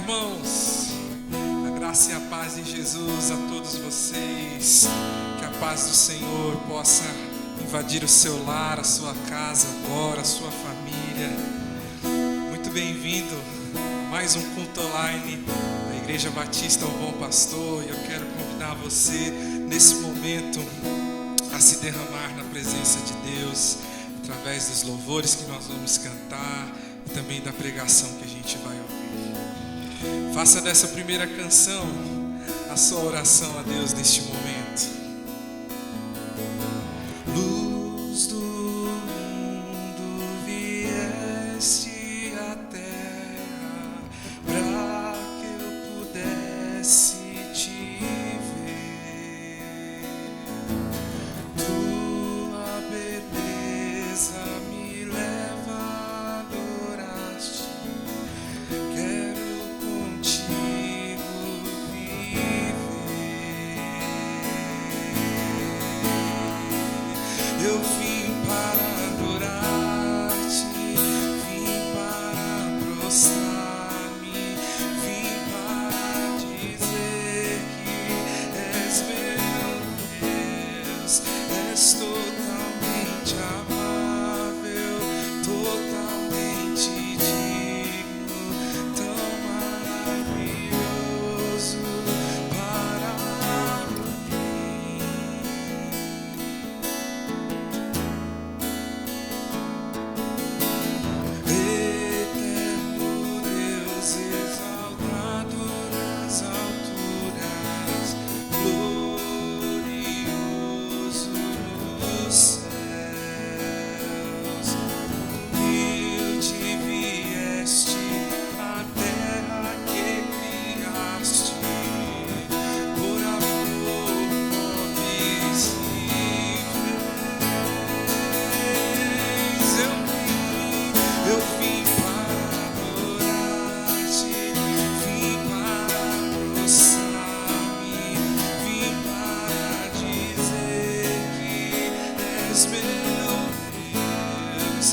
irmãos, a graça e a paz de Jesus a todos vocês, que a paz do Senhor possa invadir o seu lar, a sua casa agora, a sua família. Muito bem-vindo a mais um culto online da Igreja Batista ao Bom Pastor, e eu quero convidar você nesse momento a se derramar na presença de Deus, através dos louvores que nós vamos cantar e também da pregação que a gente vai ouvir. Faça dessa primeira canção a sua oração a Deus neste momento. Luz do mundo, vieste à terra para que eu pudesse te ver. Tua beleza me leva a adorar-te. Quero contigo viver. Eu vim para adorar-te, vim para prostrar-me, vim para dizer que és meu Deus, és totalmente amável, totalmente digno, tão maravilhoso para mim. Eterno Deus, exaltado nas alturas, glorioso nos céus. Humilde vieste à terra que criaste, por amor nobres e fiéis. Eu vim para adorar-te, vim para prostrar-me, vim para dizer que és meu Deus,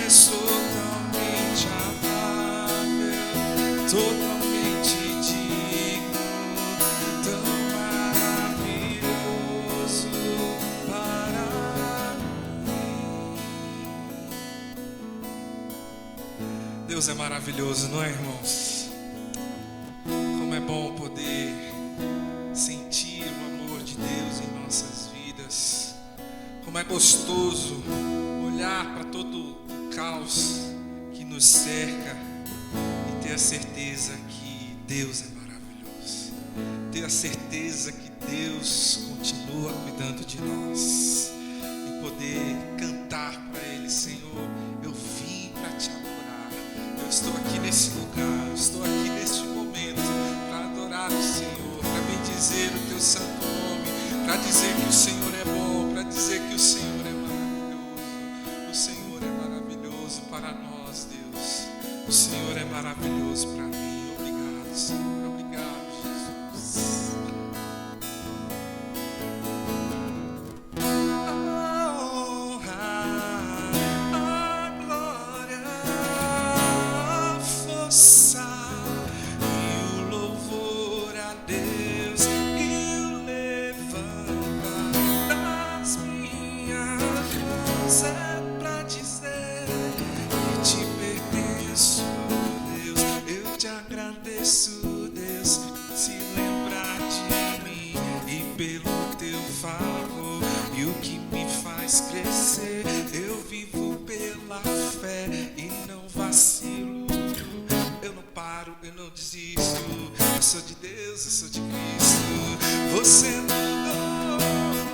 és totalmente amável, totalmente digno, tão maravilhoso para mim. Deus é maravilhoso, não é, irmãos? Como é bom poder sentir o amor de Deus em nossas vidas. Como é gostoso olhar para todo o caos que nos cerca e ter a certeza que Deus é maravilhoso. Ter a certeza que Deus continua cuidando de nós. E poder cantar para Ele: Senhor, eu vim para te adorar. Eu estou aqui nesse lugar, eu estou aqui neste momento para adorar o Senhor, para bendizer o teu santo nome, para dizer que o Senhor é bom, para dizer que o Senhor é maravilhoso. O Senhor é maravilhoso para nós, Deus. O Senhor é maravilhoso para mim. Obrigado, Senhor. Obrigado, Jesus. A honra, a glória, a força e o louvor a Deus e o levantar das minhas mãos é pra dizer que te pertenço, Deus. Eu te agradeço, Deus, se lembrar de mim e pelo teu favor e o que me faz crescer. Eu vivo pela fé e não vacilo. Eu não paro, eu não desisto. Eu sou de Deus, eu sou de Cristo. Você mudou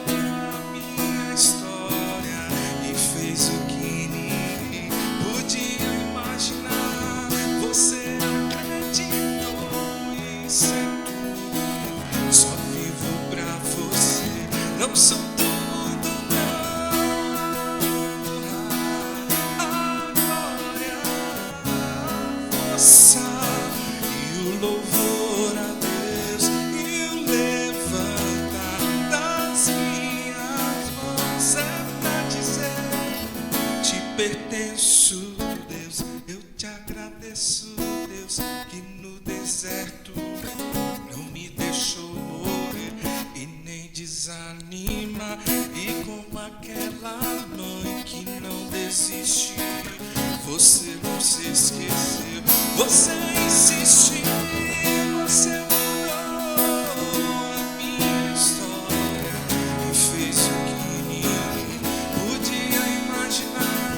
a minha história e fez o que ninguém podia imaginar. Você acreditou, isso é tudo. Só vivo pra você. Não sou tudo, não. A glória, a força e o louvor a Deus e o levantar das minhas mãos é pra dizer: te pertenço, Deus. Eu te agradeço, Deus, que no deserto E como aquela mãe que não desiste, você não se esqueceu, você insistiu, você mudou a minha história e fez o que ninguém podia imaginar.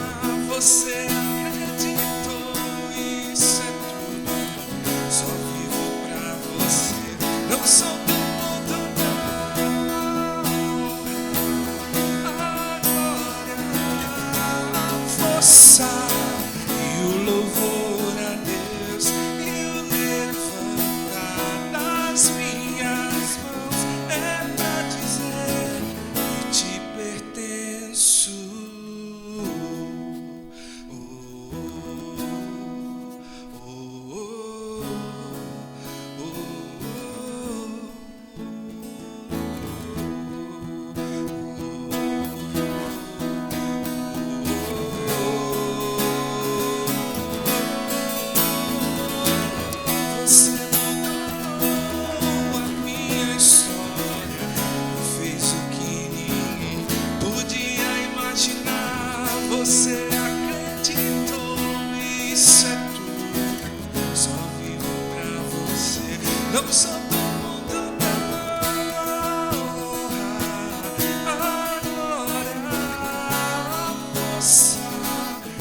Você acreditou, isso é tudo, só vivo pra você, não sou do mundo não. A glória, a força e o louvor a Deus e o levantar das minhas mãos é pra dizer que te pertenço. Você mudou a minha história, fez o que ninguém podia imaginar. Você acreditou, isso é tudo, só vivo pra você, não sou do mundo não. A glória, a força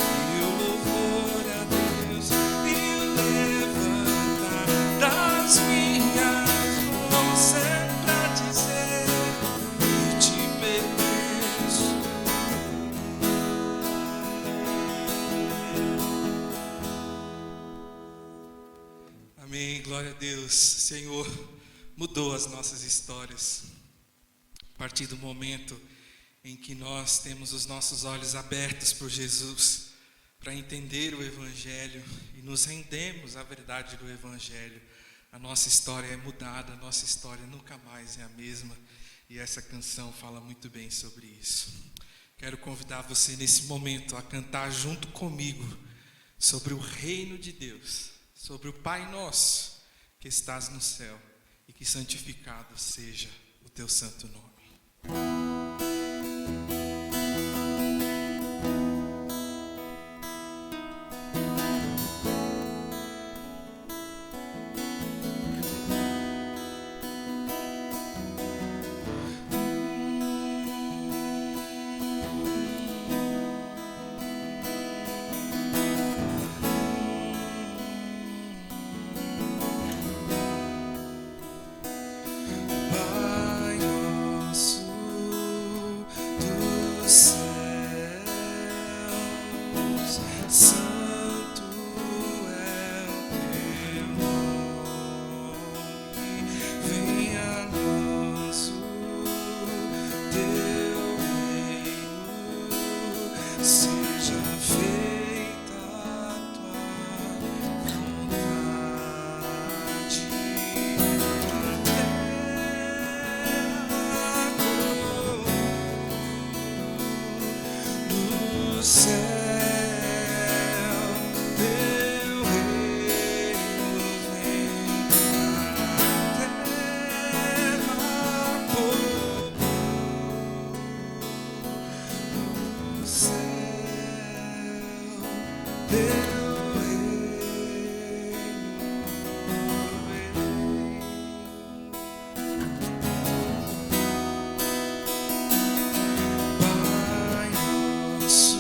e o louvor a Deus e o levantar das minhas mãos é pra dizer que te pertenço. Amém, glória a Deus. Senhor, mudou as nossas histórias a partir do momento em que nós temos os nossos olhos abertos por Jesus para entender o Evangelho e nos rendemos à verdade do Evangelho. A nossa história é mudada, a nossa história nunca mais é a mesma, e essa canção fala muito bem sobre isso. Quero convidar você nesse momento a cantar junto comigo sobre o reino de Deus, sobre o Pai Nosso que estás no céu, e que santificado seja o teu santo nome. Pai nosso dos céus, santo é o teu nome. Venha a nós o teu reino, seja feita a tua vontade na terra como no céu. Teu reino vem na terra como no céu. Teu reino vem. Pai nosso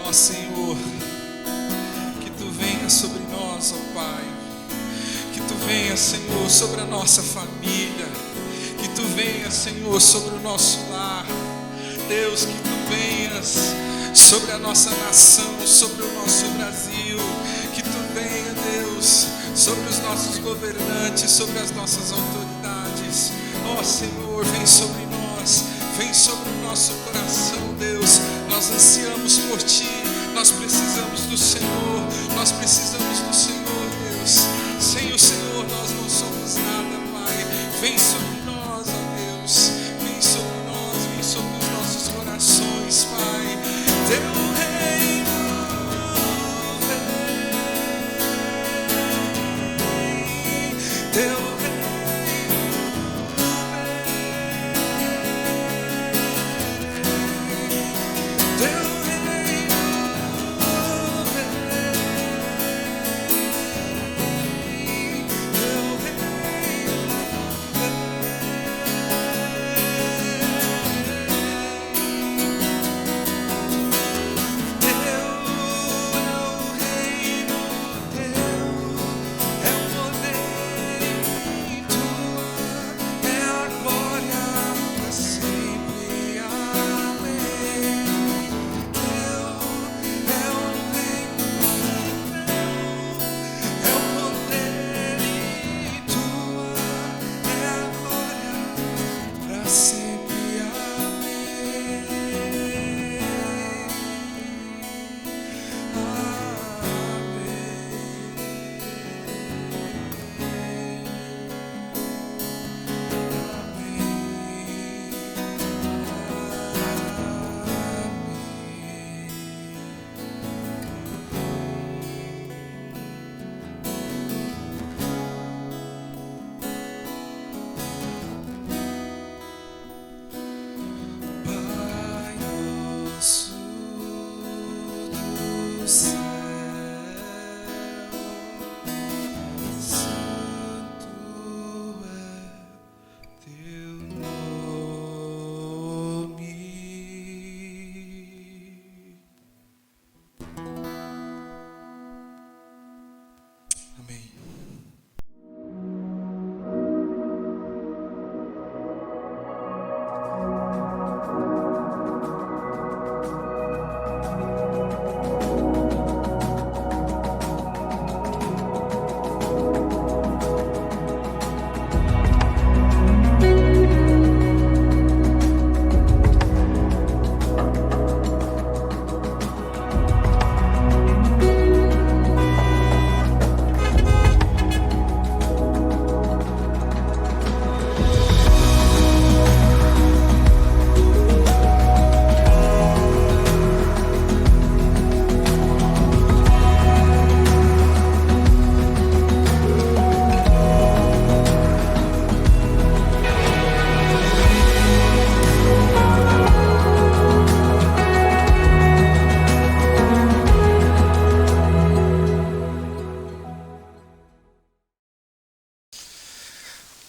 Ó Senhor, que Tu venha sobre nós, ó Pai. Que Tu venha, Senhor, sobre a nossa família. Que Tu venha, Senhor, sobre o nosso lar. Deus, que Tu venhas sobre a nossa nação, sobre o nosso Brasil. Que Tu venha, Deus, sobre os nossos governantes, sobre as nossas autoridades. Ó Senhor, vem sobre nós, vem sobre o nosso coração, Deus. Nós ansiamos por Ti, nós precisamos do Senhor, nós precisamos do Senhor, Deus. Sem o Senhor nós não somos nada, Pai. Vem sobre nós, ó Deus, vem sobre nós, vem sobre os nossos corações, Pai. Teu reino vem, Teu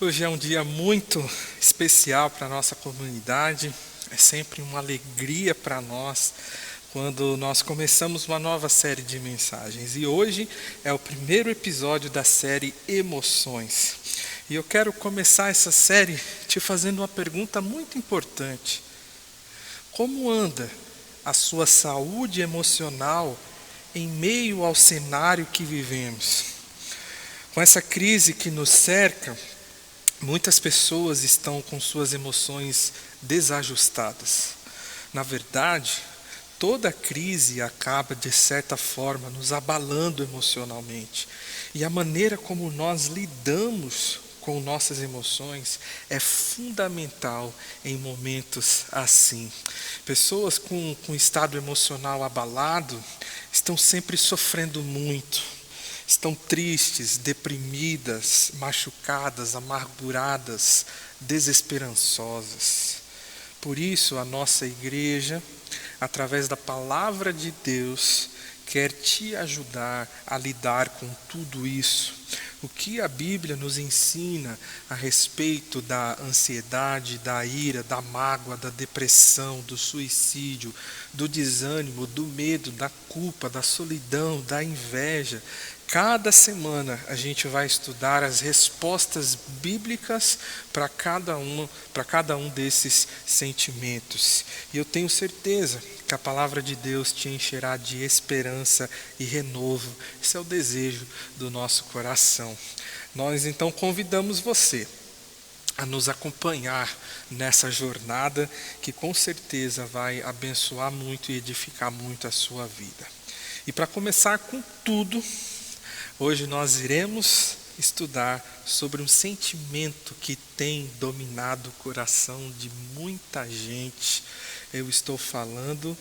Hoje é um dia muito especial para a nossa comunidade, é sempre uma alegria para nós quando nós começamos uma nova série de mensagens. E hoje é o primeiro episódio da série Emoções. E eu quero começar essa série te fazendo uma pergunta muito importante. Como anda a sua saúde emocional em meio ao cenário que vivemos? Com essa crise que nos cerca, muitas pessoas estão com suas emoções desajustadas. Na verdade, toda crise acaba, de certa forma, nos abalando emocionalmente. E a maneira como nós lidamos com nossas emoções é fundamental em momentos assim. Pessoas com estado emocional abalado estão sempre sofrendo muito. Estão tristes, deprimidas, machucadas, amarguradas, desesperançosas. Por isso, a nossa igreja, através da palavra de Deus, quer te ajudar a lidar com tudo isso. O que a Bíblia nos ensina a respeito da ansiedade, da ira, da mágoa, da depressão, do suicídio, do desânimo, do medo, da culpa, da solidão, da inveja. Cada semana a gente vai estudar as respostas bíblicas para cada um desses sentimentos. E eu tenho certeza que a palavra de Deus te encherá de esperança e renovo. Esse é o desejo do nosso coração. Nós então convidamos você a nos acompanhar nessa jornada que com certeza vai abençoar muito e edificar muito a sua vida. E para começar com tudo, hoje nós iremos estudar sobre um sentimento que tem dominado o coração de muita gente. Eu estou falando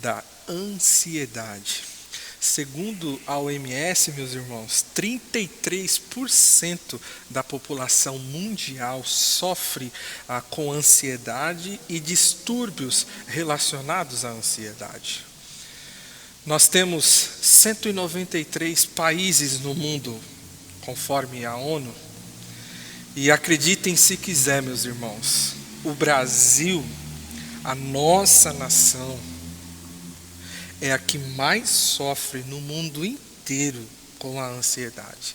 da ansiedade. Segundo a OMS, meus irmãos, 33% da população mundial sofre com ansiedade e distúrbios relacionados à ansiedade. Nós temos 193 países no mundo, conforme a ONU, e acreditem se quiser, meus irmãos, o Brasil, a nossa nação, é a que mais sofre no mundo inteiro com a ansiedade.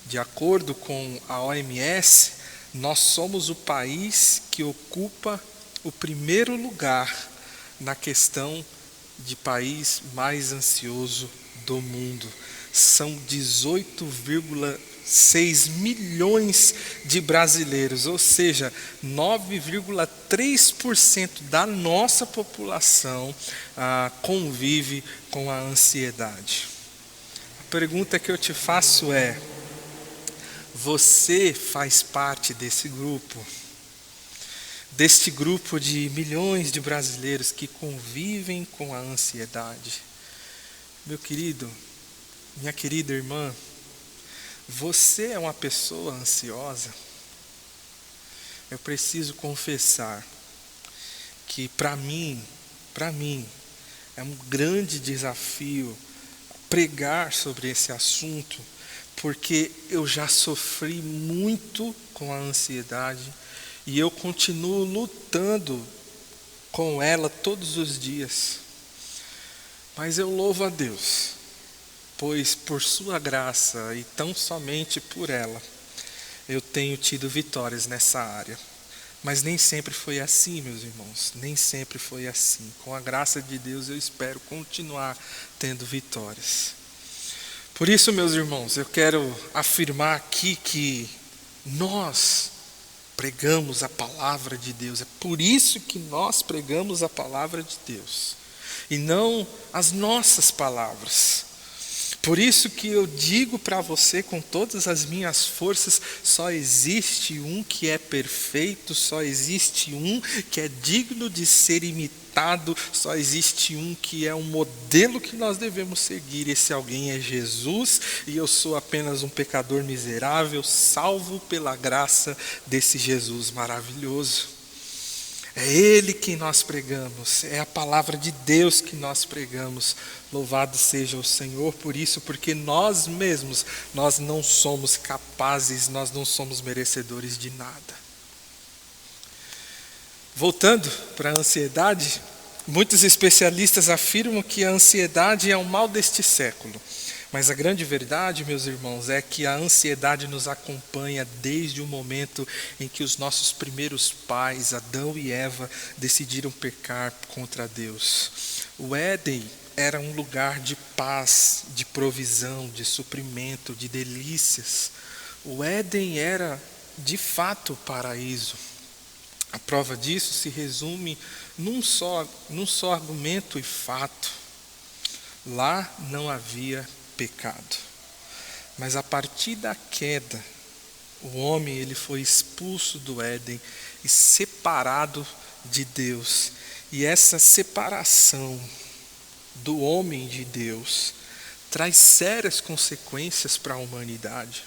De acordo com a OMS, nós somos o país que ocupa o primeiro lugar na questão de país mais ansioso do mundo. São 18,6 milhões de brasileiros, ou seja, 9,3% da nossa população convive com a ansiedade. A pergunta que eu te faço é: você faz parte desse grupo? Deste grupo de milhões de brasileiros que convivem com a ansiedade? Meu querido, minha querida irmã, você é uma pessoa ansiosa? Eu preciso confessar que para mim é um grande desafio pregar sobre esse assunto, porque eu já sofri muito com a ansiedade e eu continuo lutando com ela todos os dias. Mas eu louvo a Deus, pois por sua graça e tão somente por ela, eu tenho tido vitórias nessa área. Mas nem sempre foi assim, meus irmãos, nem sempre foi assim. Com a graça de Deus eu espero continuar tendo vitórias. Por isso, meus irmãos, eu quero afirmar aqui que nós pregamos a palavra de Deus. É por isso que nós pregamos a palavra de Deus e não as nossas palavras. Por isso que eu digo para você com todas as minhas forças: só existe um que é perfeito, só existe um que é digno de ser imitado, só existe um que é um modelo que nós devemos seguir. Esse alguém é Jesus, e eu sou apenas um pecador miserável, salvo pela graça desse Jesus maravilhoso. É Ele que nós pregamos, é a palavra de Deus que nós pregamos. Louvado seja o Senhor por isso, porque nós mesmos, nós não somos capazes, nós não somos merecedores de nada. Voltando para a ansiedade, muitos especialistas afirmam que a ansiedade é um mal deste século. Mas a grande verdade, meus irmãos, é que a ansiedade nos acompanha desde o momento em que os nossos primeiros pais, Adão e Eva, decidiram pecar contra Deus. O Éden era um lugar de paz, de provisão, de suprimento, de delícias. O Éden era, de fato, o paraíso. A prova disso se resume num só argumento e fato. Lá não havia pecado. Mas a partir da queda, o homem ele foi expulso do Éden e separado de Deus. E essa separação do homem de Deus traz sérias consequências para a humanidade,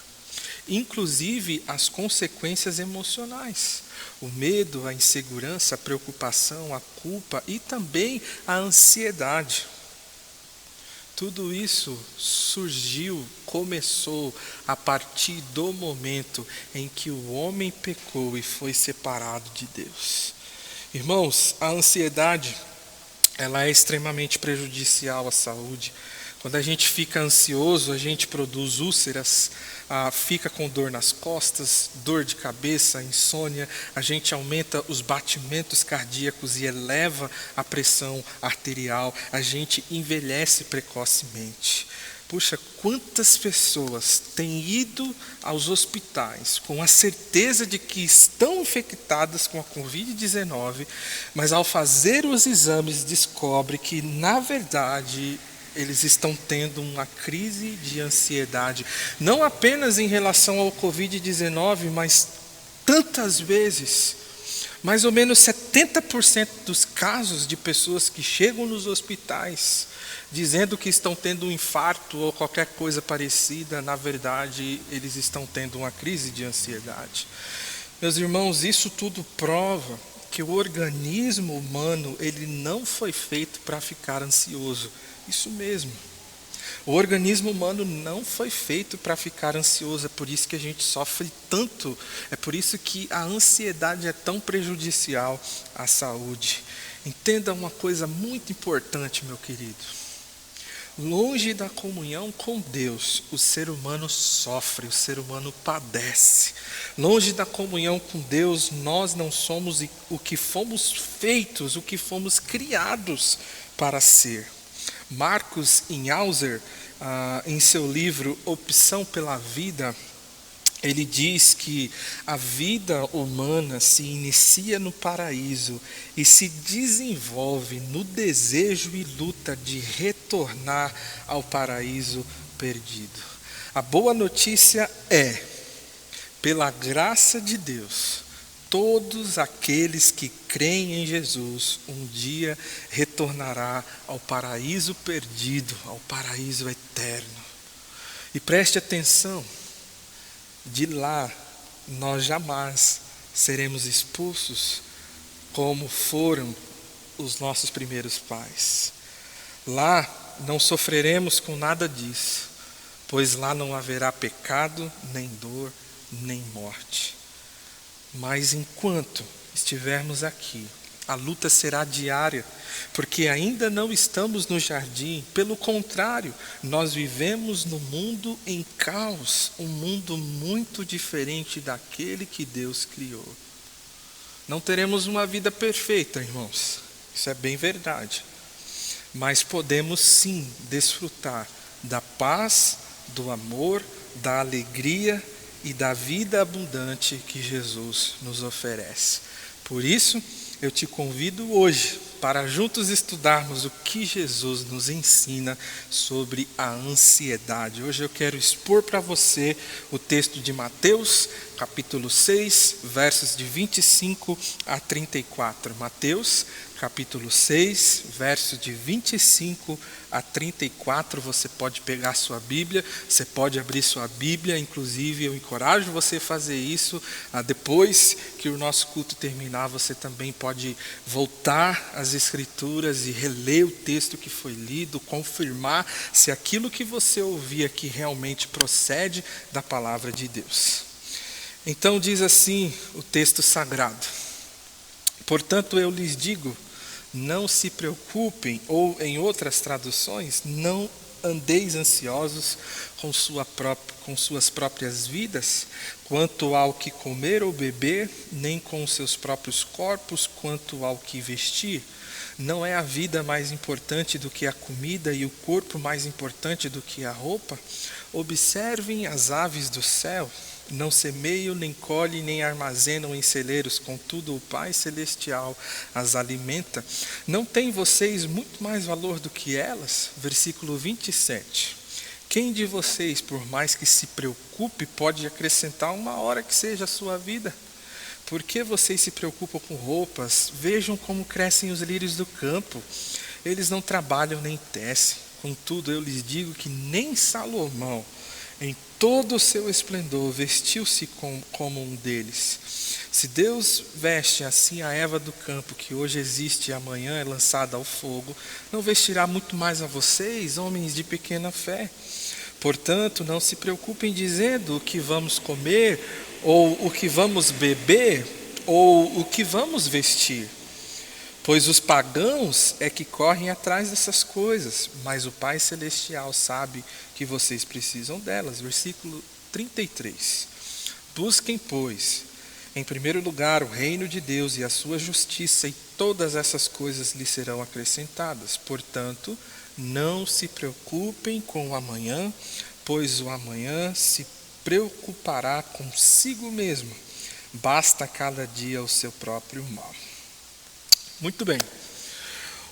inclusive as consequências emocionais. O medo, a insegurança, a preocupação, a culpa e também a ansiedade. Tudo isso surgiu, começou a partir do momento em que o homem pecou e foi separado de Deus. Irmãos, a ansiedade, ela é extremamente prejudicial à saúde. Quando a gente fica ansioso, a gente produz úlceras, fica com dor nas costas, dor de cabeça, insônia, a gente aumenta os batimentos cardíacos e eleva a pressão arterial, a gente envelhece precocemente. Puxa, quantas pessoas têm ido aos hospitais com a certeza de que estão infectadas com a Covid-19, mas ao fazer os exames descobre que, na verdade, eles estão tendo uma crise de ansiedade, não apenas em relação ao Covid-19, mas tantas vezes. Mais ou menos 70% dos casos de pessoas que chegam nos hospitais dizendo que estão tendo um infarto ou qualquer coisa parecida, na verdade, eles estão tendo uma crise de ansiedade. Meus irmãos, isso tudo prova que o organismo humano, ele não foi feito para ficar ansioso. Isso mesmo. O organismo humano não foi feito para ficar ansioso, é por isso que a gente sofre tanto, é por isso que a ansiedade é tão prejudicial à saúde. Entenda uma coisa muito importante, meu querido. Longe da comunhão com Deus, o ser humano sofre, o ser humano padece. Longe da comunhão com Deus, nós não somos o que fomos feitos, o que fomos criados para ser. Marcus Inhauser, em seu livro Opção pela Vida, ele diz que a vida humana se inicia no paraíso e se desenvolve no desejo e luta de retornar ao paraíso perdido. A boa notícia é, pela graça de Deus, todos aqueles que creem em Jesus, um dia retornará ao paraíso perdido, ao paraíso eterno. E preste atenção, de lá nós jamais seremos expulsos como foram os nossos primeiros pais. Lá não sofreremos com nada disso, pois lá não haverá pecado, nem dor, nem morte. Mas enquanto estivermos aqui, a luta será diária, porque ainda não estamos no jardim. Pelo contrário, nós vivemos no mundo em caos, um mundo muito diferente daquele que Deus criou. Não teremos uma vida perfeita, irmãos, isso é bem verdade. Mas podemos sim desfrutar da paz, do amor, da alegria e da vida abundante que Jesus nos oferece. Por isso, eu te convido hoje para juntos estudarmos o que Jesus nos ensina sobre a ansiedade. Hoje eu quero expor para você o texto de Mateus, capítulo 6, versos de 25 a 34. Mateus, capítulo 6, versos de 25 a 34, você pode pegar sua Bíblia, você pode abrir sua Bíblia, inclusive eu encorajo você a fazer isso, depois que o nosso culto terminar, você também pode voltar às Escrituras e reler o texto que foi lido, confirmar se aquilo que você ouvir aqui realmente procede da palavra de Deus. Então diz assim o texto sagrado: portanto eu lhes digo, não se preocupem, ou em outras traduções, não andeis ansiosos com suas próprias vidas, quanto ao que comer ou beber, nem com os seus próprios corpos, quanto ao que vestir. Não é a vida mais importante do que a comida e o corpo mais importante do que a roupa? Observem as aves do céu. Não semeiam, nem colhem, nem armazenam em celeiros, contudo o Pai Celestial as alimenta. Não têm vocês muito mais valor do que elas? Versículo 27. Quem de vocês, por mais que se preocupe, pode acrescentar uma hora que seja a sua vida? Por que vocês se preocupam com roupas? Vejam como crescem os lírios do campo. Eles não trabalham nem tecem. Contudo, eu lhes digo que nem Salomão, em todo o seu esplendor, vestiu-se como um deles. Se Deus veste assim a erva do campo, que hoje existe e amanhã é lançada ao fogo, não vestirá muito mais a vocês, homens de pequena fé? Portanto, não se preocupem dizendo o que vamos comer, ou o que vamos beber, ou o que vamos vestir. Pois os pagãos é que correm atrás dessas coisas, mas o Pai Celestial sabe que vocês precisam delas. Versículo 33. Busquem, pois, em primeiro lugar o reino de Deus e a sua justiça, e todas essas coisas lhes serão acrescentadas. Portanto, não se preocupem com o amanhã, pois o amanhã se preocupará consigo mesmo. Basta cada dia o seu próprio mal. Muito bem.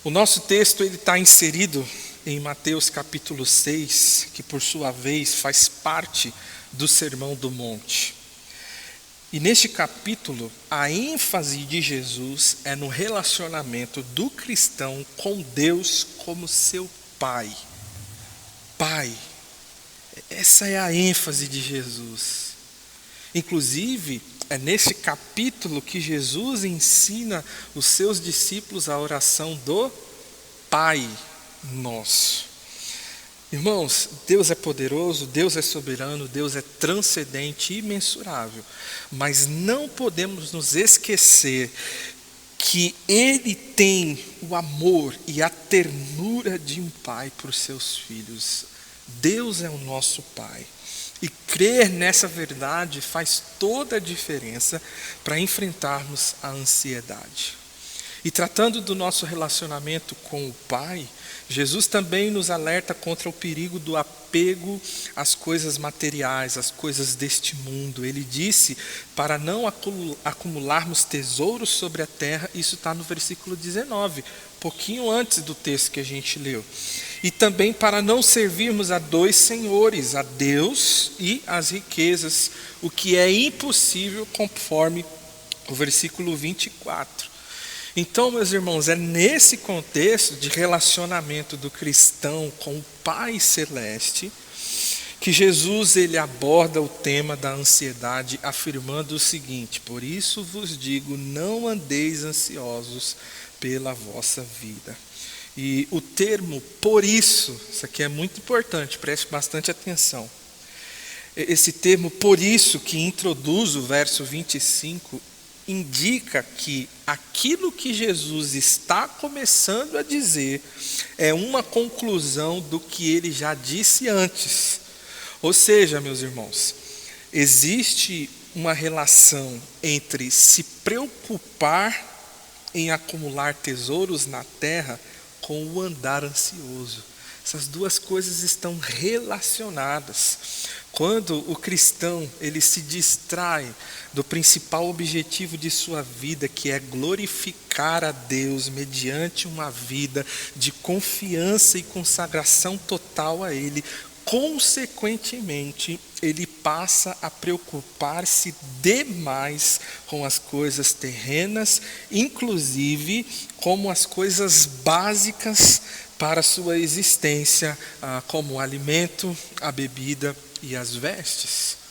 O nosso texto está inserido em Mateus capítulo 6, que por sua vez faz parte do Sermão do Monte. E neste capítulo, a ênfase de Jesus é no relacionamento do cristão com Deus como seu Pai. Pai. Essa é a ênfase de Jesus. Inclusive, é nesse capítulo que Jesus ensina os seus discípulos a oração do Pai Nosso. Irmãos, Deus é poderoso, Deus é soberano, Deus é transcendente e imensurável. Mas não podemos nos esquecer que Ele tem o amor e a ternura de um pai por seus filhos. Deus é o nosso Pai. E crer nessa verdade faz toda a diferença para enfrentarmos a ansiedade. E tratando do nosso relacionamento com o Pai, Jesus também nos alerta contra o perigo do apego às coisas materiais, às coisas deste mundo. Ele disse para não acumularmos tesouros sobre a terra, isso está no versículo 19, pouquinho antes do texto que a gente leu. E também para não servirmos a dois senhores, a Deus e as riquezas, o que é impossível conforme o versículo 24. Então, meus irmãos, é nesse contexto de relacionamento do cristão com o Pai Celeste que Jesus ele aborda o tema da ansiedade, afirmando o seguinte: por isso vos digo, não andeis ansiosos pela vossa vida. E o termo por isso aqui é muito importante, preste bastante atenção. Esse termo por isso que introduz o verso 25, indica que aquilo que Jesus está começando a dizer é uma conclusão do que ele já disse antes. Ou seja, meus irmãos, existe uma relação entre se preocupar em acumular tesouros na terra com o andar ansioso. Essas duas coisas estão relacionadas. Quando o cristão ele se distrai do principal objetivo de sua vida, que é glorificar a Deus mediante uma vida de confiança e consagração total a Ele, consequentemente, ele passa a preocupar-se demais com as coisas terrenas, inclusive como as coisas básicas para a sua existência, como o alimento, a bebida e as vestes.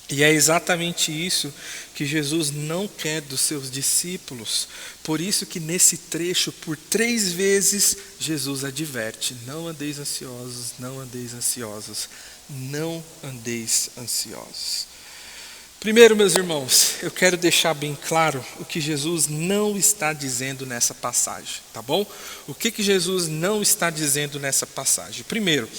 E é exatamente isso que Jesus não quer dos seus discípulos. Por isso que nesse trecho, por 3 vezes, Jesus adverte: não andeis ansiosos, não andeis ansiosos, não andeis ansiosos. Primeiro, meus irmãos, eu quero deixar bem claro o que Jesus não está dizendo nessa passagem, tá bom? O que Jesus não está dizendo nessa passagem? Primeiro,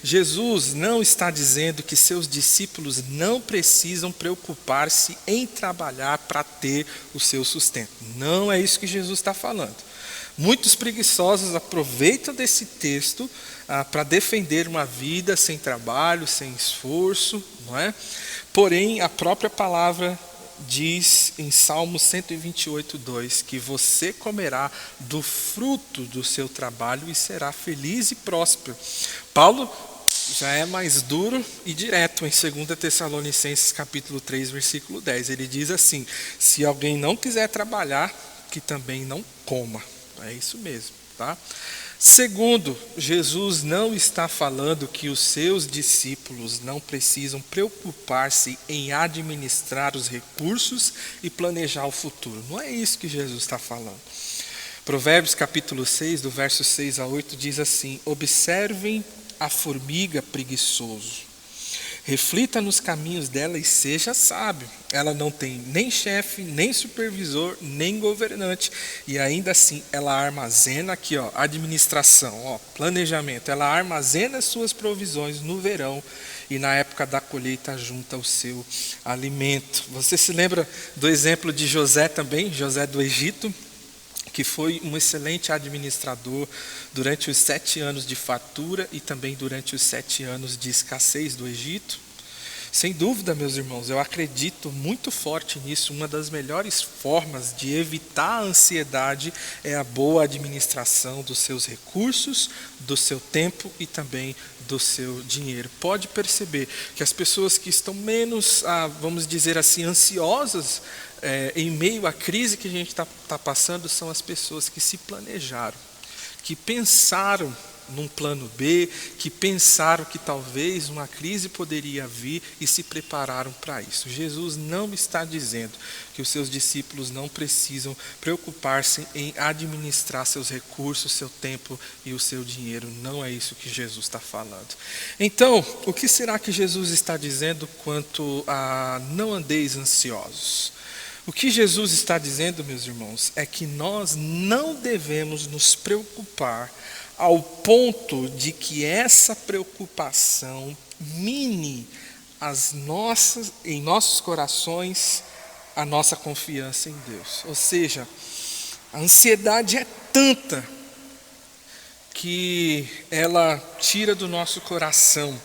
Jesus não está dizendo que seus discípulos não precisam preocupar-se em trabalhar para ter o seu sustento. Não é isso que Jesus está falando. Muitos preguiçosos aproveitam desse texto para defender uma vida sem trabalho, sem esforço, não é? Porém, a própria palavra diz em Salmo 128:2 que você comerá do fruto do seu trabalho e será feliz e próspero. Paulo já é mais duro e direto em 2 Tessalonicenses capítulo 3, versículo 10. Ele diz assim: se alguém não quiser trabalhar, que também não coma. É isso mesmo. tá? Segundo, Jesus não está falando que os seus discípulos não precisam preocupar-se em administrar os recursos e planejar o futuro. Não é isso que Jesus está falando. Provérbios capítulo 6, do verso 6 a 8, diz assim: observem a formiga preguiçoso. Reflita nos caminhos dela e seja sábio. Ela não tem nem chefe, nem supervisor, nem governante. E ainda assim, ela armazena aqui, ó, administração, ó, planejamento. Ela armazena suas provisões no verão e na época da colheita junta o seu alimento. Você se lembra do exemplo de José também, José do Egito, que foi um excelente administrador durante os 7 anos de fartura e também durante os 7 anos de escassez do Egito. Sem dúvida, meus irmãos, eu acredito muito forte nisso. Uma das melhores formas de evitar a ansiedade é a boa administração dos seus recursos, do seu tempo e também do seu dinheiro. Pode perceber que as pessoas que estão menos, vamos dizer assim, ansiosas em meio à crise que a gente está passando são as pessoas que se planejaram, que pensaram num plano B, que pensaram que talvez uma crise poderia vir e se prepararam para isso. Jesus não está dizendo que os seus discípulos não precisam preocupar-se em administrar seus recursos, seu tempo e o seu dinheiro. Não é isso que Jesus está falando. Então, o que será que Jesus está dizendo quanto a não andeis ansiosos? O que Jesus está dizendo, meus irmãos, é que nós não devemos nos preocupar ao ponto de que essa preocupação mine em nossos corações a nossa confiança em Deus. Ou seja, a ansiedade é tanta que ela tira do nosso coração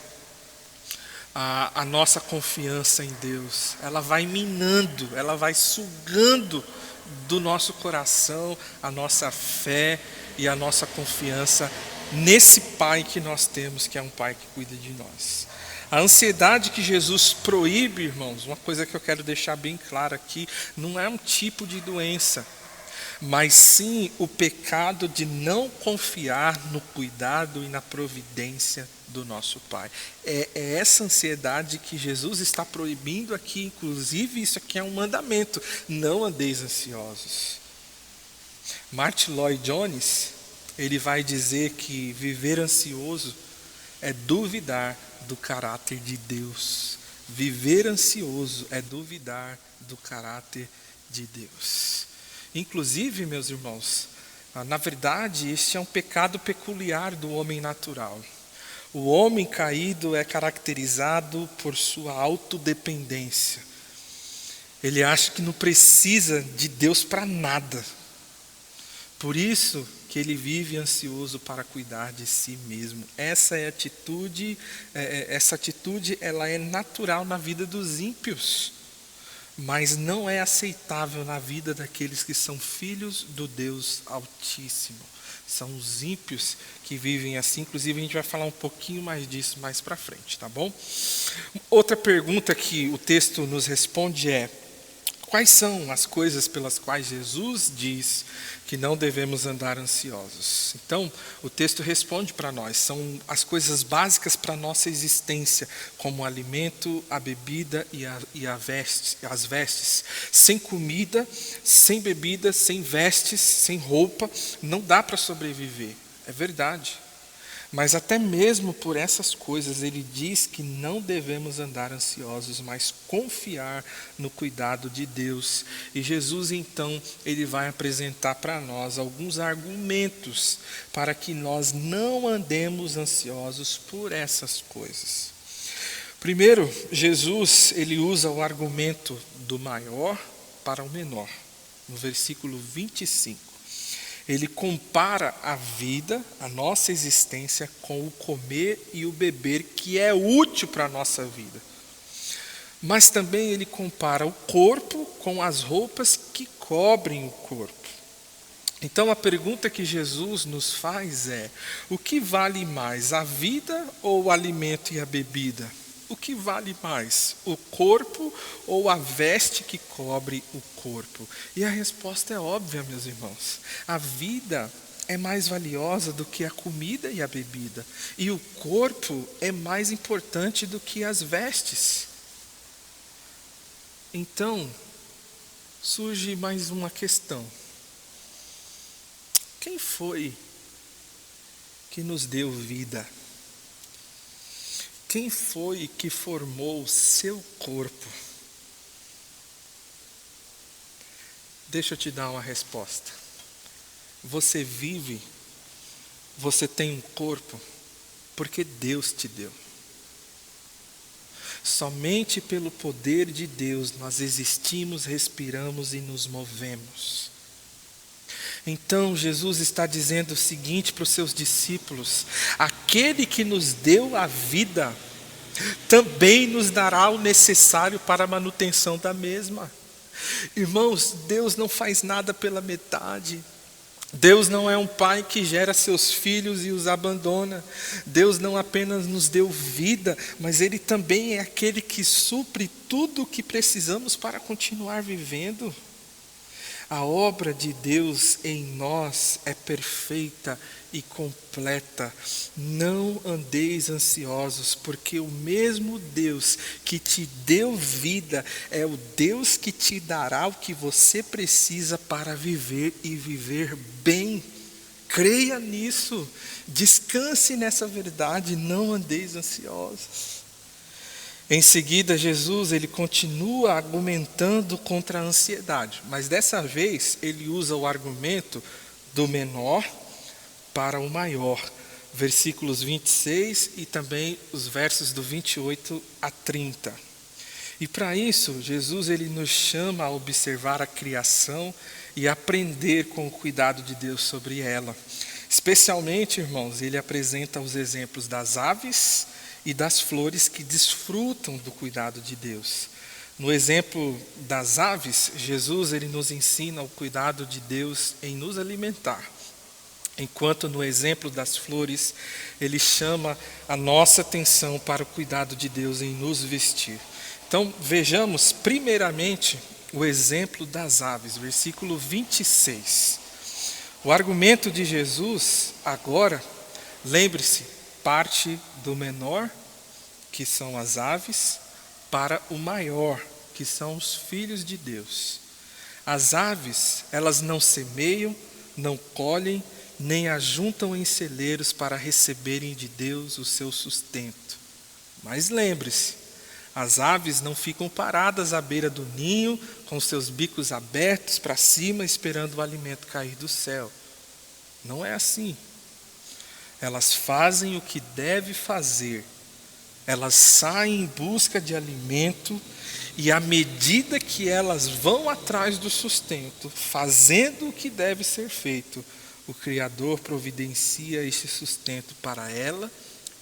a nossa confiança em Deus. Ela vai minando, ela vai sugando do nosso coração a nossa fé e a nossa confiança nesse Pai que nós temos, que é um Pai que cuida de nós. A ansiedade que Jesus proíbe, irmãos, uma coisa que eu quero deixar bem clara aqui, não é um tipo de doença, mas sim o pecado de não confiar no cuidado e na providência do nosso Pai. É essa ansiedade que Jesus está proibindo aqui, inclusive isso aqui é um mandamento: não andeis ansiosos. Martin Lloyd Jones, ele vai dizer que viver ansioso é duvidar do caráter de Deus. Viver ansioso é duvidar do caráter de Deus. Inclusive, meus irmãos, na verdade, este é um pecado peculiar do homem natural. O homem caído é caracterizado por sua autodependência. Ele acha que não precisa de Deus para nada. Por isso que ele vive ansioso para cuidar de si mesmo. Essa atitude ela é natural na vida dos ímpios, mas não é aceitável na vida daqueles que são filhos do Deus Altíssimo. São os ímpios que vivem assim. Inclusive a gente vai falar um pouquinho mais disso mais para frente, tá bom? Outra pergunta que o texto nos responde é: quais são as coisas pelas quais Jesus diz que não devemos andar ansiosos? Então, o texto responde para nós, são as coisas básicas para a nossa existência, como o alimento, a bebida e as vestes. Sem comida, sem bebida, sem vestes, sem roupa, não dá para sobreviver. É verdade. Mas até mesmo por essas coisas, ele diz que não devemos andar ansiosos, mas confiar no cuidado de Deus. E Jesus, então, ele vai apresentar para nós alguns argumentos para que nós não andemos ansiosos por essas coisas. Primeiro, Jesus, ele usa o argumento do maior para o menor, no versículo 25. Ele compara a vida, a nossa existência, com o comer e o beber, que é útil para a nossa vida. Mas também ele compara o corpo com as roupas que cobrem o corpo. Então a pergunta que Jesus nos faz é: o que vale mais, a vida ou o alimento e a bebida? O que vale mais, o corpo ou a veste que cobre o corpo? E a resposta é óbvia, meus irmãos. A vida é mais valiosa do que a comida e a bebida, e o corpo é mais importante do que as vestes. Então, surge mais uma questão. Quem foi que nos deu vida? Quem foi que formou o seu corpo? Deixa eu te dar uma resposta. Você vive, você tem um corpo, porque Deus te deu. Somente pelo poder de Deus nós existimos, respiramos e nos movemos. Então Jesus está dizendo o seguinte para os seus discípulos: aquele que nos deu a vida, também nos dará o necessário para a manutenção da mesma. Irmãos, Deus não faz nada pela metade. Deus não é um pai que gera seus filhos e os abandona. Deus não apenas nos deu vida, mas Ele também é aquele que supre tudo o que precisamos para continuar vivendo. A obra de Deus em nós é perfeita e completa. Não andeis ansiosos, porque o mesmo Deus que te deu vida é o Deus que te dará o que você precisa para viver e viver bem. Creia nisso, descanse nessa verdade, não andeis ansiosos. Em seguida, Jesus ele continua argumentando contra a ansiedade, mas dessa vez ele usa o argumento do menor para o maior, versículos 26 e também os versos do 28 a 30. E para isso, Jesus ele nos chama a observar a criação e aprender com o cuidado de Deus sobre ela. Especialmente, irmãos, ele apresenta os exemplos das aves e das flores que desfrutam do cuidado de Deus. No exemplo das aves, Jesus ele nos ensina o cuidado de Deus em nos alimentar. Enquanto no exemplo das flores, ele chama a nossa atenção para o cuidado de Deus em nos vestir. Então, vejamos primeiramente o exemplo das aves, versículo 26. O argumento de Jesus, agora, lembre-se, parte do menor, que são as aves, para o maior, que são os filhos de Deus. As aves, elas não semeiam, não colhem, nem ajuntam em celeiros para receberem de Deus o seu sustento. Mas lembre-se, as aves não ficam paradas à beira do ninho, com seus bicos abertos para cima, esperando o alimento cair do céu. Não é assim. Elas fazem o que deve fazer. Elas saem em busca de alimento e à medida que elas vão atrás do sustento, fazendo o que deve ser feito, o Criador providencia este sustento para ela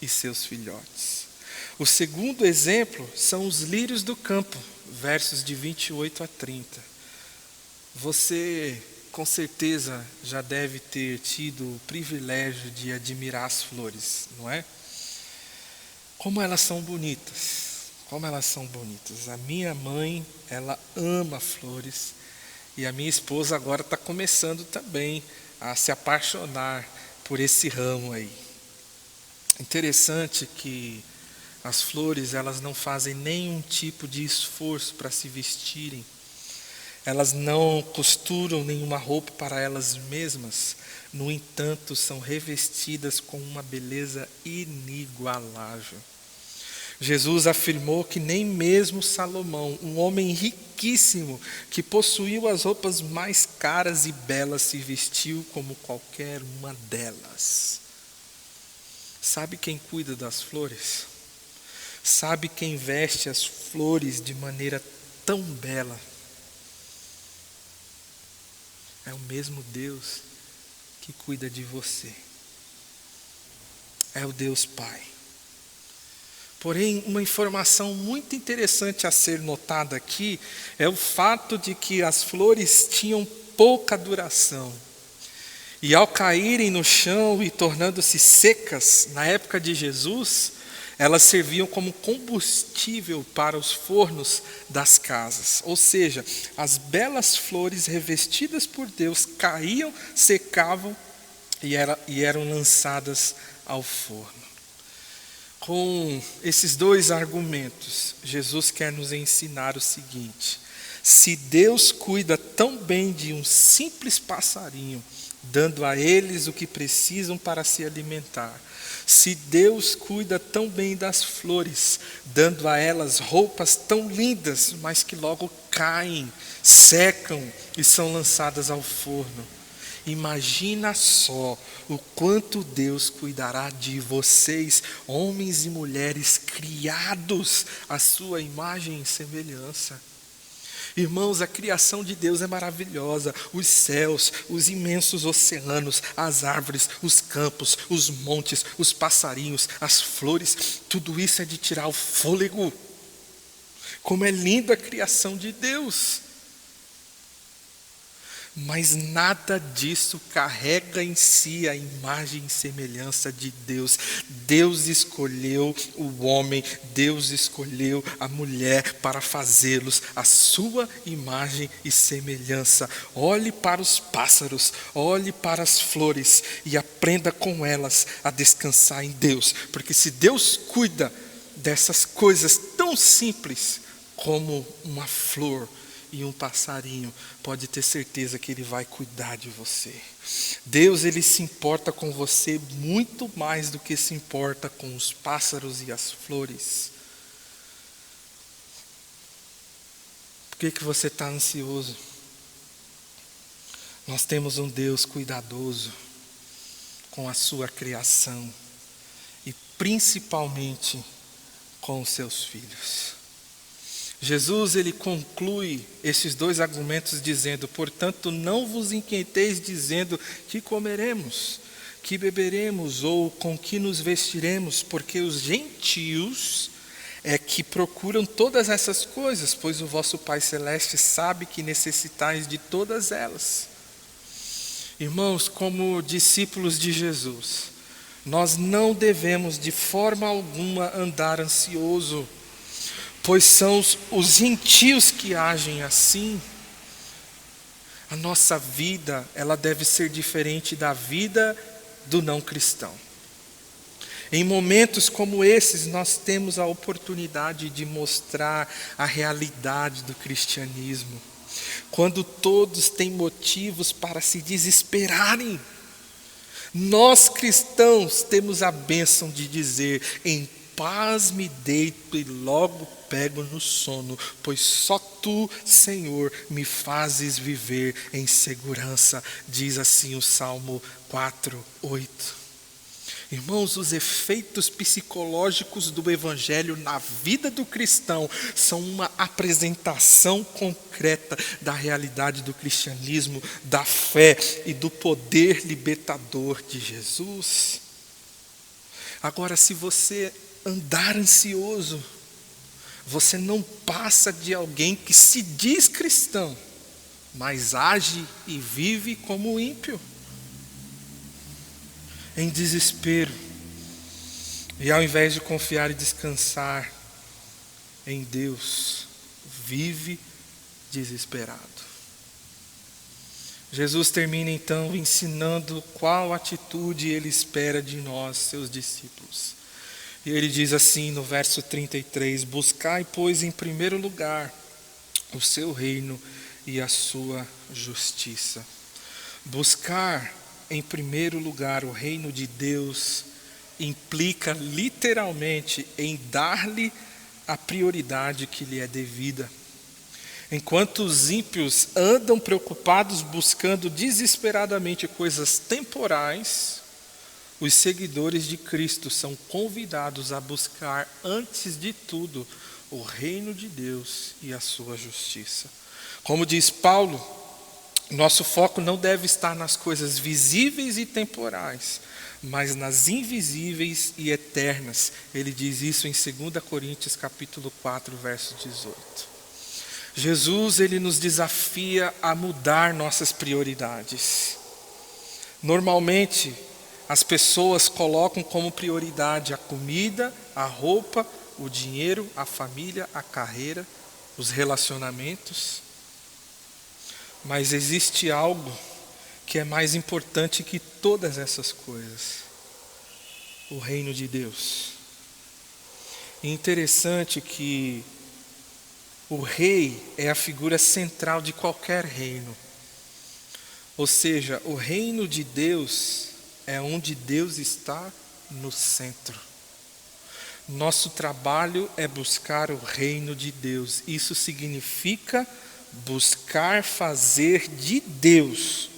e seus filhotes. O segundo exemplo são os lírios do campo, versos de 28 a 30. Você com certeza já deve ter tido o privilégio de admirar as flores, não é? Como elas são bonitas, como elas são bonitas. A minha mãe, ela ama flores e a minha esposa agora está começando também a se apaixonar por esse ramo aí. Interessante que as flores, elas não fazem nenhum tipo de esforço para se vestirem. Elas não costuram nenhuma roupa para elas mesmas, no entanto, são revestidas com uma beleza inigualável. Jesus afirmou que nem mesmo Salomão, um homem riquíssimo, que possuiu as roupas mais caras e belas, se vestiu como qualquer uma delas. Sabe quem cuida das flores? Sabe quem veste as flores de maneira tão bela? É o mesmo Deus que cuida de você. É o Deus Pai. Porém, uma informação muito interessante a ser notada aqui é o fato de que as flores tinham pouca duração. E ao caírem no chão e tornando-se secas, na época de Jesus, elas serviam como combustível para os fornos das casas. Ou seja, as belas flores revestidas por Deus caíam, secavam e eram lançadas ao forno. Com esses dois argumentos, Jesus quer nos ensinar o seguinte: se Deus cuida tão bem de um simples passarinho, dando a eles o que precisam para se alimentar, se Deus cuida tão bem das flores, dando a elas roupas tão lindas, mas que logo caem, secam e são lançadas ao forno, imagina só o quanto Deus cuidará de vocês, homens e mulheres criados à sua imagem e semelhança. Irmãos, a criação de Deus é maravilhosa. Os céus, os imensos oceanos, as árvores, os campos, os montes, os passarinhos, as flores, tudo isso é de tirar o fôlego. Como é linda a criação de Deus. Mas nada disso carrega em si a imagem e semelhança de Deus. Deus escolheu o homem, Deus escolheu a mulher para fazê-los a sua imagem e semelhança. Olhe para os pássaros, olhe para as flores e aprenda com elas a descansar em Deus. Porque se Deus cuida dessas coisas tão simples como uma flor e um passarinho, pode ter certeza que Ele vai cuidar de você. Deus, Ele se importa com você muito mais do que se importa com os pássaros e as flores. Por que você está ansioso? Nós temos um Deus cuidadoso com a sua criação e principalmente com os seus filhos. Jesus, ele conclui esses dois argumentos dizendo: portanto, não vos inquieteis dizendo que comeremos, que beberemos ou com que nos vestiremos, porque os gentios é que procuram todas essas coisas, pois o vosso Pai Celeste sabe que necessitais de todas elas. Irmãos, como discípulos de Jesus, nós não devemos de forma alguma andar ansioso, pois são os gentios que agem assim. A nossa vida, ela deve ser diferente da vida do não cristão. Em momentos como esses, nós temos a oportunidade de mostrar a realidade do cristianismo. Quando todos têm motivos para se desesperarem, nós cristãos temos a bênção de dizer: em paz me deito e logo pego no sono, pois só Tu, Senhor, me fazes viver em segurança, diz assim o Salmo 4:8. Irmãos, os efeitos psicológicos do Evangelho na vida do cristão são uma apresentação concreta da realidade do cristianismo, da fé e do poder libertador de Jesus. Agora, se você andar ansioso, você não passa de alguém que se diz cristão, mas age e vive como ímpio, em desespero, e ao invés de confiar e descansar em Deus, vive desesperado. Jesus termina então ensinando qual atitude Ele espera de nós, seus discípulos. E Ele diz assim no verso 33, buscai, pois, em primeiro lugar o seu reino e a sua justiça. Buscar em primeiro lugar o reino de Deus implica literalmente em dar-lhe a prioridade que lhe é devida. Enquanto os ímpios andam preocupados buscando desesperadamente coisas temporais, os seguidores de Cristo são convidados a buscar, antes de tudo, o reino de Deus e a sua justiça. Como diz Paulo, nosso foco não deve estar nas coisas visíveis e temporais, mas nas invisíveis e eternas. Ele diz isso em 2 Coríntios capítulo 4, verso 18. Jesus, ele nos desafia a mudar nossas prioridades. Normalmente, as pessoas colocam como prioridade a comida, a roupa, o dinheiro, a família, a carreira, os relacionamentos. Mas existe algo que é mais importante que todas essas coisas: o reino de Deus. E interessante que o rei é a figura central de qualquer reino. Ou seja, o reino de Deus é onde Deus está no centro. Nosso trabalho é buscar o reino de Deus. Isso significa buscar fazer de Deus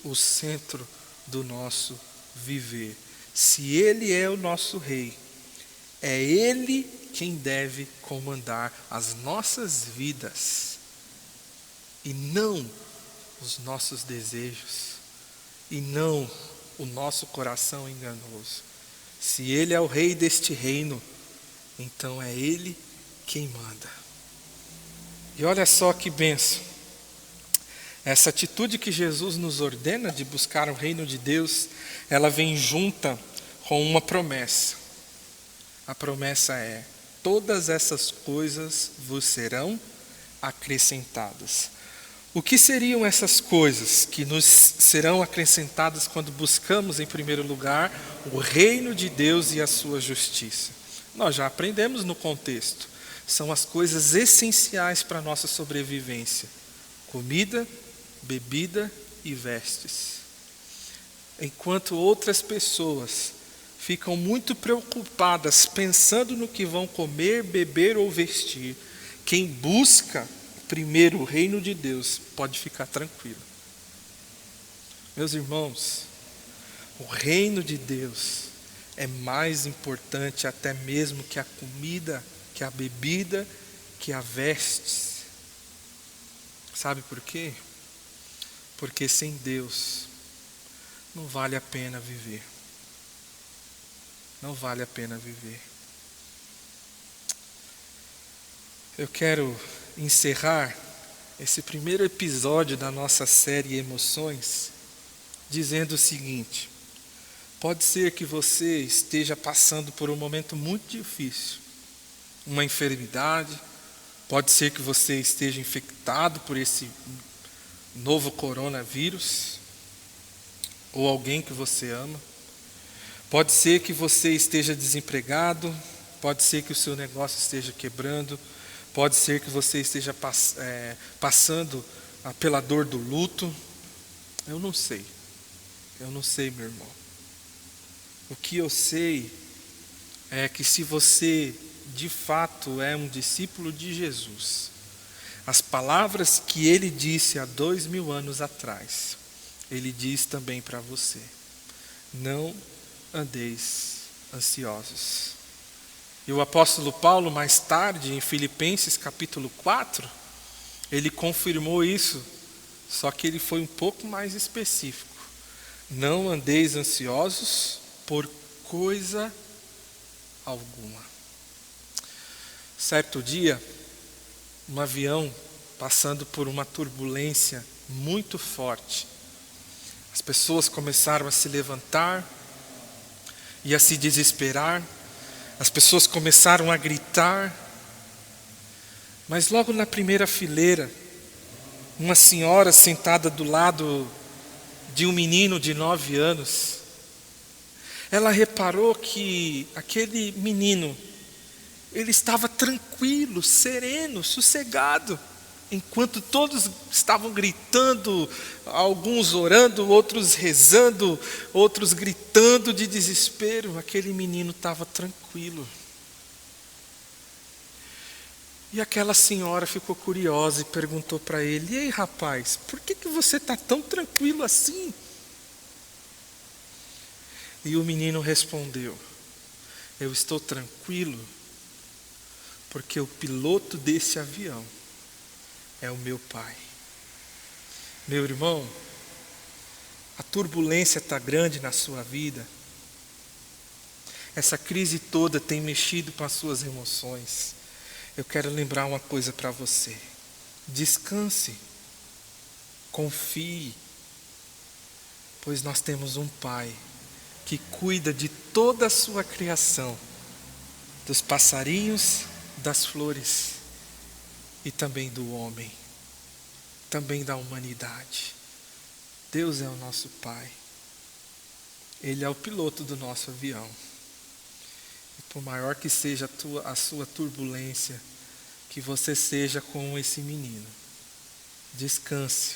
o centro do nosso viver. Se Ele é o nosso rei, é Ele quem deve comandar as nossas vidas, e não os nossos desejos, e não o nosso coração enganoso. Se Ele é o rei deste reino, então é Ele quem manda. E olha só que bênção. Essa atitude que Jesus nos ordena de buscar o reino de Deus, ela vem junta com uma promessa. A promessa é: todas essas coisas vos serão acrescentadas. O que seriam essas coisas que nos serão acrescentadas quando buscamos, em primeiro lugar, o reino de Deus e a sua justiça? Nós já aprendemos no contexto. São as coisas essenciais para a nossa sobrevivência: comida, bebida e vestes. Enquanto outras pessoas ficam muito preocupadas pensando no que vão comer, beber ou vestir, quem busca primeiro o reino de Deus pode ficar tranquilo. Meus irmãos, o reino de Deus é mais importante até mesmo que a comida, que a bebida, que a vestes. Sabe por quê? Porque sem Deus não vale a pena viver. Não vale a pena viver. Eu quero encerrar esse primeiro episódio da nossa série Emoções dizendo o seguinte: pode ser que você esteja passando por um momento muito difícil, uma enfermidade, pode ser que você esteja infectado por esse novo coronavírus, ou alguém que você ama. Pode ser que você esteja desempregado, pode ser que o seu negócio esteja quebrando, pode ser que você esteja passando pela dor do luto. Eu não sei, meu irmão. O que eu sei é que se você de fato é um discípulo de Jesus, as palavras que Ele disse há 2000 anos atrás, Ele diz também para você: não andeis ansiosos. E o apóstolo Paulo, mais tarde, em Filipenses capítulo 4, ele confirmou isso, só que ele foi um pouco mais específico. Não andeis ansiosos por coisa alguma. Certo dia, um avião passando por uma turbulência muito forte. As pessoas começaram a se levantar e a se desesperar. As pessoas começaram a gritar. Mas logo na primeira fileira, uma senhora sentada do lado de um menino de 9 anos, ela reparou que aquele menino, ele estava tranquilo, sereno, sossegado, enquanto todos estavam gritando, alguns orando, outros rezando, outros gritando de desespero. Aquele menino estava tranquilo. E aquela senhora ficou curiosa e perguntou para ele: ei, rapaz, por que você está tão tranquilo assim? E o menino respondeu: eu estou tranquilo porque o piloto desse avião é o meu pai. Meu irmão, a turbulência está grande na sua vida. Essa crise toda tem mexido com as suas emoções. Eu quero lembrar uma coisa para você: descanse, confie, pois nós temos um Pai que cuida de toda a sua criação, dos passarinhos, das flores e também do homem, também da humanidade. Deus é o nosso Pai. Ele é o piloto do nosso avião. E por maior que seja a sua turbulência, que você seja como esse menino. Descanse,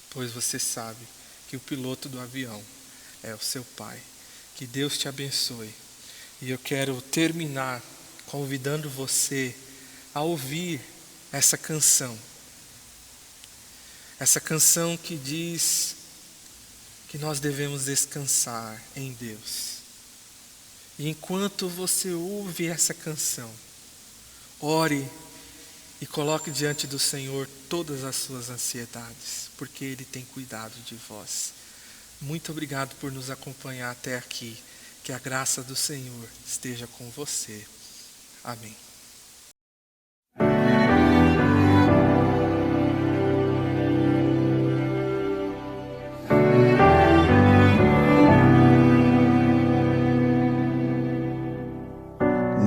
pois você sabe que o piloto do avião é o seu Pai. Que Deus te abençoe. E eu quero terminar convidando você a ouvir essa canção. Essa canção que diz que nós devemos descansar em Deus. E enquanto você ouve essa canção, ore e coloque diante do Senhor todas as suas ansiedades, porque Ele tem cuidado de vós. Muito obrigado por nos acompanhar até aqui. Que a graça do Senhor esteja com você. Amém.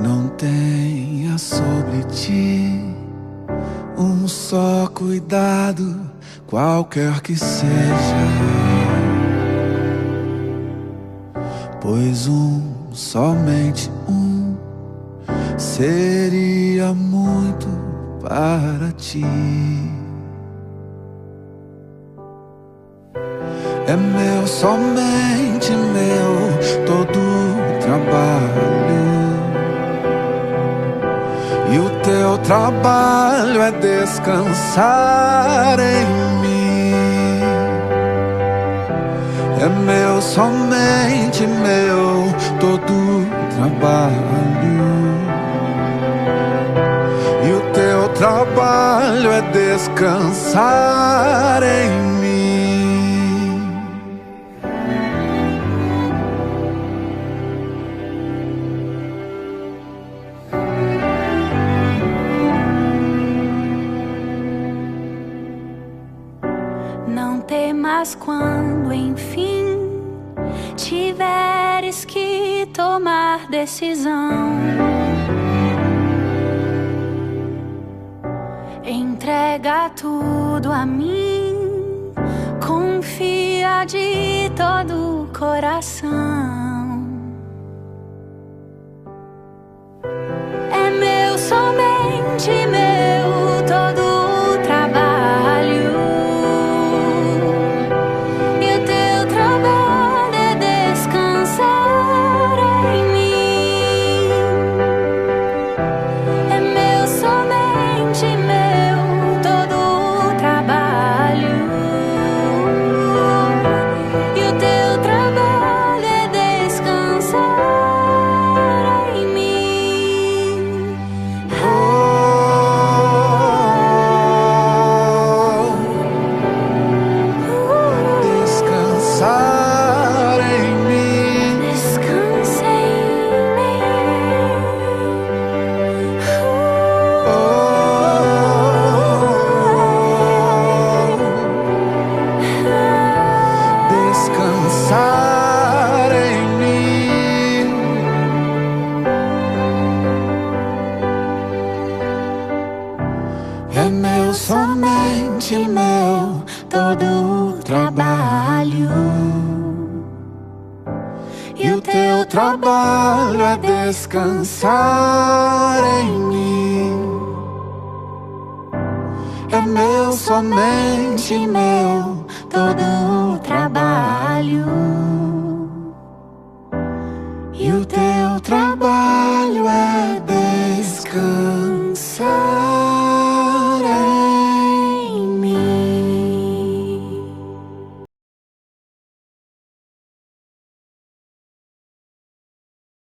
Não tenha sobre ti um só cuidado, qualquer que seja, pois somente seria muito para ti. É meu, somente meu, todo o trabalho. E o teu trabalho é descansar em mim. É meu, somente meu, todo o trabalho. E o teu trabalho é descansar em mim. Não temas quando, enfim, tiveres que tomar decisão. Entrega tudo a mim, confia de todo o coração. É meu, somente meu, todo o trabalho. E o teu trabalho é descansar em mim. É meu, somente meu, todo o trabalho. E o teu trabalho é descansar em mim. Descansar em mim. Descansa em mim. Descansar em mim. É meu, somente meu, todo o trabalho. E o teu trabalho é descansar em mim. É meu, somente meu, todo o trabalho. E o teu trabalho